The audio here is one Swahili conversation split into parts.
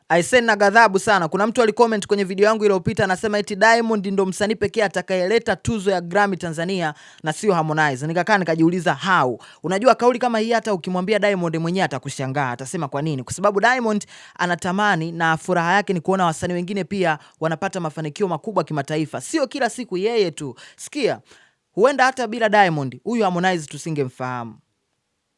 Aisen na ghadhabu sana. Kuna mtu alicomment kwenye video yangu iliyopita anasema eti Diamond ndo msanii pekee atakayeleta tuzo ya Grammy Tanzania na sio Harmonize. Nikakaa nikajiuliza how. Unajua kauli kama hii hata ukimwambia Diamond mwenyewe atakushangaa, atasema kwa nini? Kwa sababu Diamond anatamani na furaha yake ni kuona wasanii wengine pia wanapata mafanikio makubwa kimataifa. Sio kila siku yeye tu. Sikia, huenda hata bila Diamond huyu Harmonize tusingemfahamu.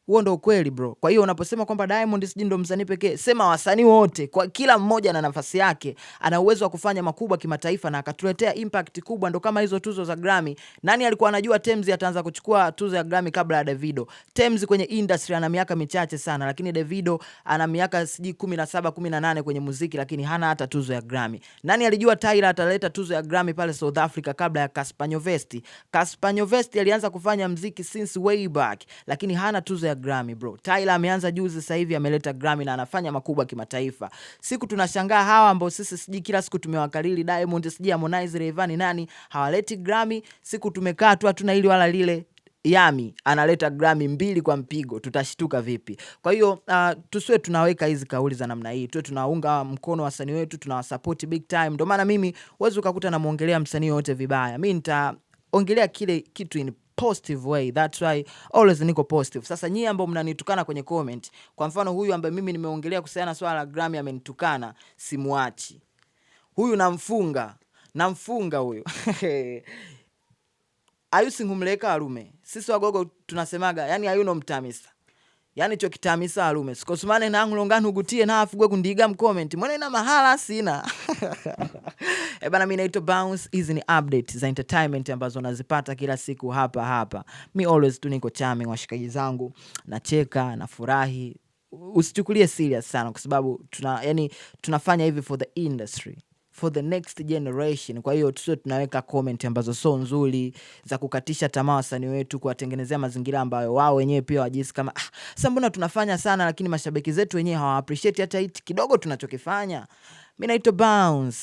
Huo ndo ukweli bro. Kwa hiyo unaposema kwamba Diamond siji ndo msanii pekee, sema wasanii wote, kwa kila mmoja na nafasi yake, ana uwezo wa kufanya makubwa kimataifa na akatuletea impact kubwa, ndo kama hizo tuzo za Grammy. Nani alikuwa anajua Tems ataanza kuchukua tuzo ya Grammy kabla ya Davido? Tems kwenye industry ana miaka michache sana, lakini Davido ana miaka 17 18 kwenye muziki, lakini hana hata tuzo ya Grammy. Nani alijua Tyler ataleta tuzo ya Grammy pale South Africa kabla ya Cassper Nyovest? Cassper Nyovest alianza kufanya muziki since way back, lakini hana tuzo ya Grammy bro. Tyler ameanza juzi, sasa hivi ameleta Grammy na anafanya makubwa kimataifa. Siku tunashangaa hawa ambao sisi siji kila siku tumewakalili Diamond, siji Harmonize, Rayvanny nani hawaleti Grammy. Siku tumekaa tu hatuna hili wala lile, Yami analeta Grammy 2 kwa mpigo, tutashtuka vipi? Kwa hiyo tusiwe tunaweka hizi kauli za namna hii, tuwe tunaunga mkono wasanii wetu, tunawasupport big time. Ndio maana mimi uweze ukakuta na muongelea msanii wote vibaya, mimi nitaongelea kile kitu in positive way. That's why always niko positive. Sasa nyinyi ambao mnanitukana kwenye comment, kwa mfano huyu ambaye mimi nimeongelea kuhusiana swala la Grammy amenitukana, simuachi huyu, namfunga huyu ayusi ngumleka alume. Sisi wagogo tunasemaga yani ayuno mtamisa, yani cho kitamisa alume sikosumane na ngulongana hugutie na afugwe kundiga mcomment mwene ina mahala sina bana, mimi naitwa Bounce. Hizi ni update za entertainment ambazo nazipata kila siku hapa. Mi always tu niko charming, washikaji zangu, nacheka na furahi. Usichukulie serious sana kwa sababu tunafanya hivi for the industry, for the next generation. Kwa hiyo tusio tunaweka comment ambazo so nzuri za kukatisha tamaa wasanii wetu, kuwatengenezea mazingira ambayo wao wenyewe pia wajisi kama sasa mbona tunafanya sana lakini mashabiki zetu wenyewe hawa appreciate hata hiti kidogo tunachokifanya. Mimi naitwa Bounce.